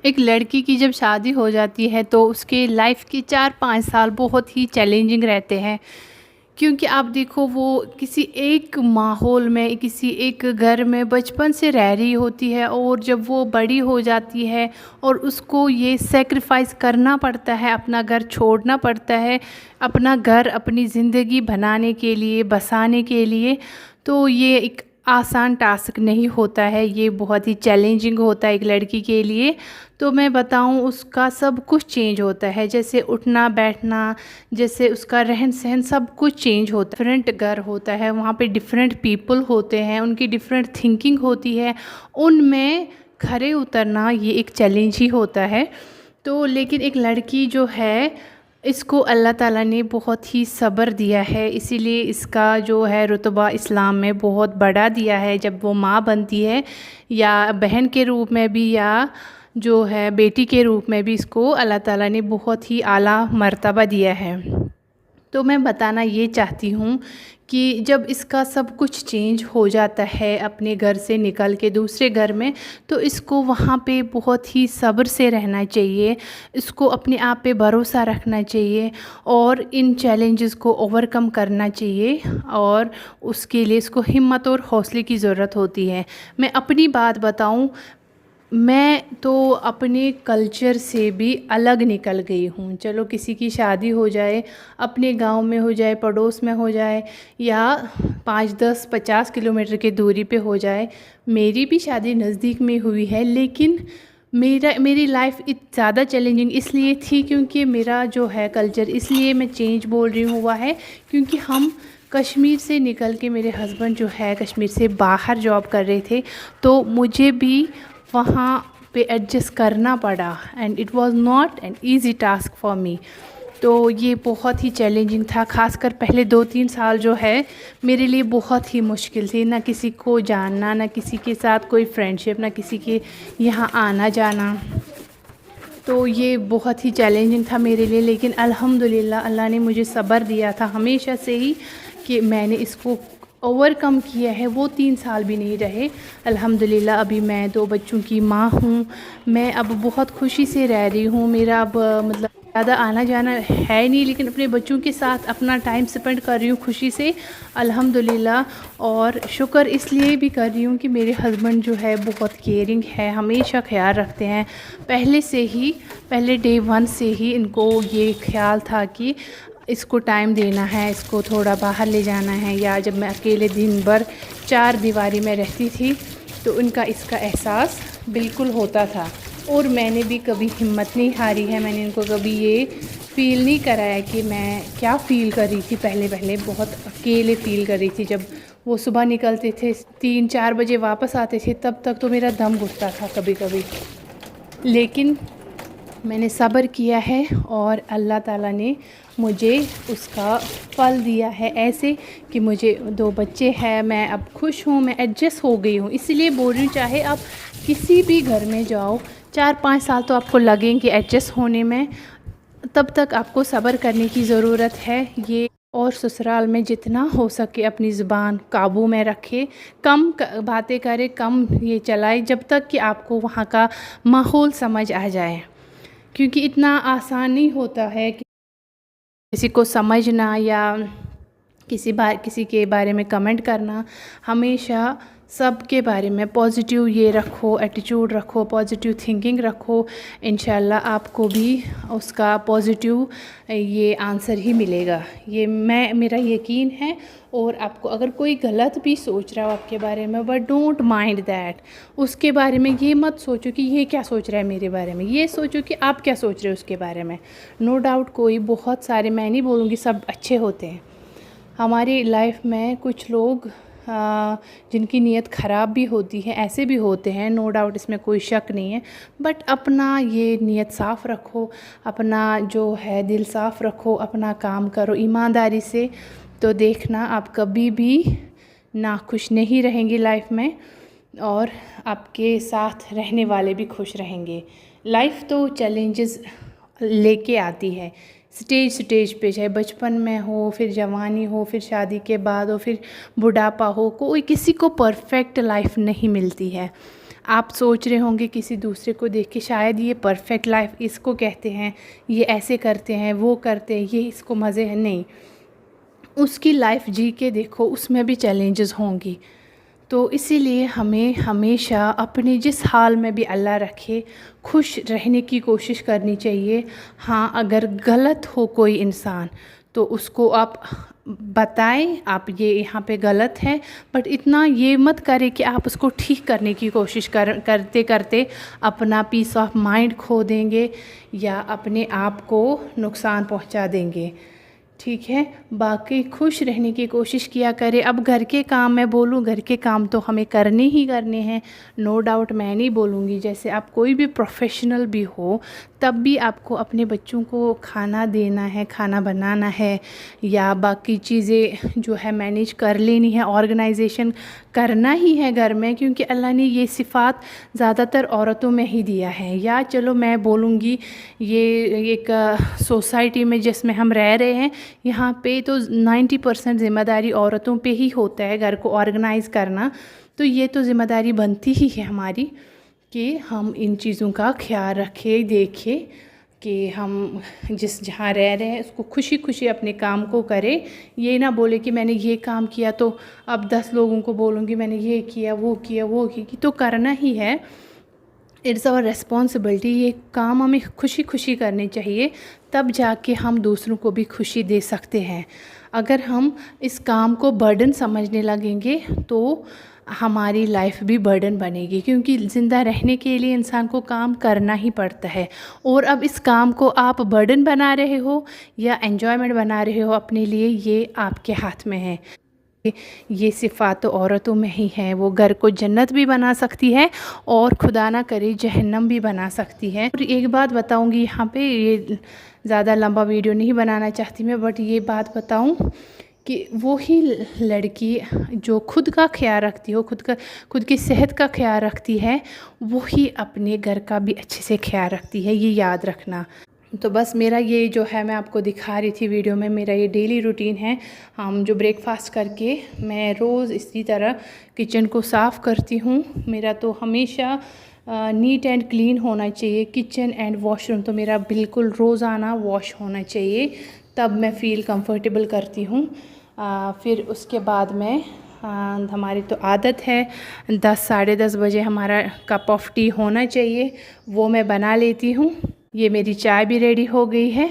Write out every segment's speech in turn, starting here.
एक लड़की की जब शादी हो जाती है तो उसके लाइफ के 4-5 साल बहुत ही चैलेंजिंग रहते हैं। क्योंकि आप देखो वो किसी एक माहौल में, किसी एक घर में बचपन से रह रही होती है, और जब वो बड़ी हो जाती है और उसको ये सेक्रीफाइस करना पड़ता है, अपना घर छोड़ना पड़ता है, अपना घर अपनी ज़िंदगी बनाने के लिए, बसाने के लिए, तो ये एक आसान टास्क नहीं होता है, ये बहुत ही चैलेंजिंग होता है एक लड़की के लिए। तो मैं बताऊं, उसका सब कुछ चेंज होता है, जैसे उठना बैठना, जैसे उसका रहन सहन, सब कुछ चेंज होता है। डिफरेंट घर होता है, वहाँ पे डिफरेंट पीपल होते हैं, उनकी डिफरेंट थिंकिंग होती है, उनमें खरे उतरना ये एक चैलेंज ही होता है। तो लेकिन एक लड़की जो है, इसको अल्लाह ताला ने बहुत ही सब्र दिया है, इसीलिए इसका जो है रुतबा इस्लाम में बहुत बड़ा दिया है। जब वो माँ बनती है, या बहन के रूप में भी, या जो है बेटी के रूप में भी, इसको अल्लाह ताला ने बहुत ही आला मर्तबा दिया है। तो मैं बताना ये चाहती हूँ कि जब इसका सब कुछ चेंज हो जाता है अपने घर से निकल के दूसरे घर में, तो इसको वहाँ पे बहुत ही सब्र से रहना चाहिए, इसको अपने आप पे भरोसा रखना चाहिए, और इन चैलेंजेस को ओवरकम करना चाहिए, और उसके लिए इसको हिम्मत और हौसले की ज़रूरत होती है। मैं अपनी बात बताऊँ, मैं तो अपने कल्चर से भी अलग निकल गई हूँ। चलो किसी की शादी हो जाए, अपने गांव में हो जाए, पड़ोस में हो जाए, या 5, 10, 50 किलोमीटर की दूरी पे हो जाए, मेरी भी शादी नज़दीक में हुई है, लेकिन मेरी लाइफ ज़्यादा चैलेंजिंग इसलिए थी क्योंकि मेरा जो है कल्चर, इसलिए मैं चेंज बोल रही हूँ, हुआ है क्योंकि हम कश्मीर से निकल के, मेरे हस्बैंड जो है कश्मीर से बाहर जॉब कर रहे थे, तो मुझे भी वहाँ पे एडजस्ट करना पड़ा, and it was not an easy task for me. तो ये बहुत ही चैलेंजिंग था, खासकर पहले 2-3 साल जो है मेरे लिए बहुत ही मुश्किल थी। ना किसी को जानना, ना किसी के साथ कोई फ्रेंडशिप, ना किसी के यहाँ आना जाना, तो ये बहुत ही चैलेंजिंग था मेरे लिए। लेकिन अल्हम्दुलिल्लाह अल्लाह ने मुझे सब्र दिया था हमेशा से ही, कि मैंने इसको ओवरकम किया है। वो 3 साल भी नहीं रहे, अल्हम्दुलिल्लाह अभी मैं 2 बच्चों की माँ हूँ। मैं अब बहुत खुशी से रह रही हूँ। मेरा अब मतलब ज़्यादा आना जाना है नहीं, लेकिन अपने बच्चों के साथ अपना टाइम स्पेंड कर रही हूँ खुशी से, अल्हम्दुलिल्लाह। और शुक्र इसलिए भी कर रही हूँ कि मेरे हस्बैंड जो है बहुत केयरिंग है, हमेशा ख्याल रखते हैं। पहले से ही, पहले डे 1 से ही इनको ये ख्याल था कि इसको टाइम देना है, इसको थोड़ा बाहर ले जाना है। या जब मैं अकेले दिन भर 4 दीवारी में रहती थी, तो उनका इसका एहसास बिल्कुल होता था, और मैंने भी कभी हिम्मत नहीं हारी है। मैंने इनको कभी ये फ़ील नहीं कराया कि मैं क्या फ़ील कर रही थी। पहले पहले बहुत अकेले फ़ील कर रही थी। जब वो सुबह निकलते थे 3-4 बजे वापस आते थे, तब तक तो मेरा दम घुटता था कभी कभी। लेकिन मैंने सब्र किया है, और अल्लाह ताला ने मुझे उसका फल दिया है, ऐसे कि मुझे 2 बच्चे हैं, मैं अब खुश हूँ, मैं एडजस्ट हो गई हूँ। इसलिए बोल रही हूँ, चाहे आप किसी भी घर में जाओ, 4-5 साल तो आपको लगेंगे एडजस्ट होने में, तब तक आपको सब्र करने की ज़रूरत है। ये और ससुराल में जितना हो सके अपनी ज़ुबान काबू में रखे, कम बातें करे, कम ये चलाए, जब तक कि आपको वहाँ का माहौल समझ आ जाए। क्योंकि इतना आसान नहीं होता है कि किसी को समझना, या किसी के बारे में कमेंट करना। हमेशा सबके बारे में पॉजिटिव ये रखो, एटीट्यूड रखो, पॉजिटिव थिंकिंग रखो, इंशाल्लाह आपको भी उसका पॉजिटिव ये आंसर ही मिलेगा, ये मेरा यकीन है। और आपको अगर कोई गलत भी सोच रहा हो आपके बारे में, बट डोंट माइंड दैट, उसके बारे में ये मत सोचो कि ये क्या सोच रहा है मेरे बारे में, ये सोचो कि आप क्या सोच रहे हो उसके बारे में। नो डाउट कोई, बहुत सारे, मैं नहीं बोलूँगी सब अच्छे होते हैं हमारी लाइफ में, कुछ लोग जिनकी नीयत ख़राब भी होती है, ऐसे भी होते हैं, नो डाउट, इसमें कोई शक नहीं है। बट अपना ये नीयत साफ़ रखो, अपना जो है दिल साफ़ रखो, अपना काम करो ईमानदारी से, तो देखना आप कभी भी नाखुश नहीं रहेंगे लाइफ में, और आपके साथ रहने वाले भी खुश रहेंगे। लाइफ तो चैलेंजेस लेके आती है, स्टेज स्टेज पे, चाहे बचपन में हो, फिर जवानी हो, फिर शादी के बाद हो, फिर बुढ़ापा हो, कोई किसी को परफेक्ट लाइफ नहीं मिलती है। आप सोच रहे होंगे किसी दूसरे को देख के शायद ये परफेक्ट लाइफ इसको कहते हैं, ये ऐसे करते हैं, वो करते हैं, ये इसको मज़े हैं। नहीं, उसकी लाइफ जी के देखो, उसमें भी चैलेंजेस होंगी। तो इसीलिए हमें हमेशा अपने जिस हाल में भी अल्लाह रखे खुश रहने की कोशिश करनी चाहिए। हाँ, अगर गलत हो कोई इंसान तो उसको आप बताएं, आप ये यहाँ पे गलत है, बट इतना ये मत करें कि आप उसको ठीक करने की कोशिश करते करते अपना पीस ऑफ माइंड खो देंगे या अपने आप को नुकसान पहुँचा देंगे। ठीक है, बाकी खुश रहने की कोशिश किया करें। अब घर के काम मैं बोलूँ, घर के काम तो हमें करने ही करने हैं, नो डाउट। मैं नहीं बोलूँगी, जैसे आप कोई भी प्रोफेशनल भी हो तब भी आपको अपने बच्चों को खाना देना है, खाना बनाना है, या बाकी चीज़ें जो है मैनेज कर लेनी है, ऑर्गेनाइजेशन करना ही है घर में, क्योंकि अल्लाह ने ये सिफ़ात ज़्यादातर औरतों में ही दिया है। या चलो मैं बोलूँगी ये एक सोसाइटी में जिसमें हम रह रहे हैं, यहाँ पे तो 90% ज़िम्मेदारी औरतों पे ही होता है घर को ऑर्गेनाइज़ करना। तो ये तो ज़िम्मेदारी बनती ही है हमारी कि हम इन चीज़ों का ख्याल रखें, देखें कि हम जहाँ रह रहे हैं उसको खुशी खुशी अपने काम को करें। ये ना बोले कि मैंने ये काम किया तो अब 10 लोगों को बोलूँगी मैंने ये किया, वो किया, वो की तो करना ही है। It's our responsibility. ये काम हमें खुशी खुशी करनी चाहिए, तब जाके हम दूसरों को भी खुशी दे सकते हैं। अगर हम इस काम को बर्डन समझने लगेंगे तो हमारी लाइफ भी बर्डन बनेगी, क्योंकि ज़िंदा रहने के लिए इंसान को काम करना ही पड़ता है। और अब इस काम को आप बर्डन बना रहे हो या एन्जॉयमेंट बना रहे हो अपने लिए, ये आपके हाथ में है। ये सिफ़ात तो औरतों में ही है, वो घर को जन्नत भी बना सकती है और खुदा ना करे जहन्नम भी बना सकती है। और एक बात बताऊंगी यहाँ पे, ये ज़्यादा लंबा वीडियो नहीं बनाना चाहती मैं, बट ये बात बताऊं कि वो ही लड़की जो खुद का ख्याल रखती हो, खुद की सेहत का ख्याल रखती है, वो ही अपने घर का भी अच्छे से ख्याल रखती है, ये याद रखना। तो बस मेरा ये जो है मैं आपको दिखा रही थी वीडियो में, मेरा ये डेली रूटीन है। हम जो ब्रेकफास्ट करके मैं रोज़ इसी तरह किचन को साफ़ करती हूँ। मेरा तो हमेशा नीट एंड क्लीन होना चाहिए किचन एंड वॉशरूम, तो मेरा बिल्कुल रोज़ाना वॉश होना चाहिए, तब मैं फ़ील कंफर्टेबल करती हूँ। फिर उसके बाद में हमारी तो आदत है 10 साढ़े 10 बजे हमारा कप ऑफ टी होना चाहिए, वो मैं बना लेती हूँ। ये मेरी चाय भी रेडी हो गई है।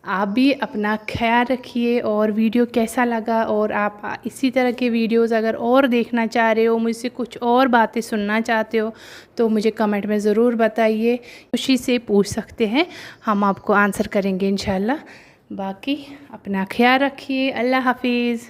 आप भी अपना ख्याल रखिए। और वीडियो कैसा लगा, और आप इसी तरह के वीडियोस अगर और देखना चाह रहे हो, मुझसे कुछ और बातें सुनना चाहते हो, तो मुझे कमेंट में ज़रूर बताइए, खुशी से पूछ सकते हैं, हम आपको आंसर करेंगे इंशाल्लाह। बाकी अपना ख्याल रखिए। अल्लाह हाफिज़।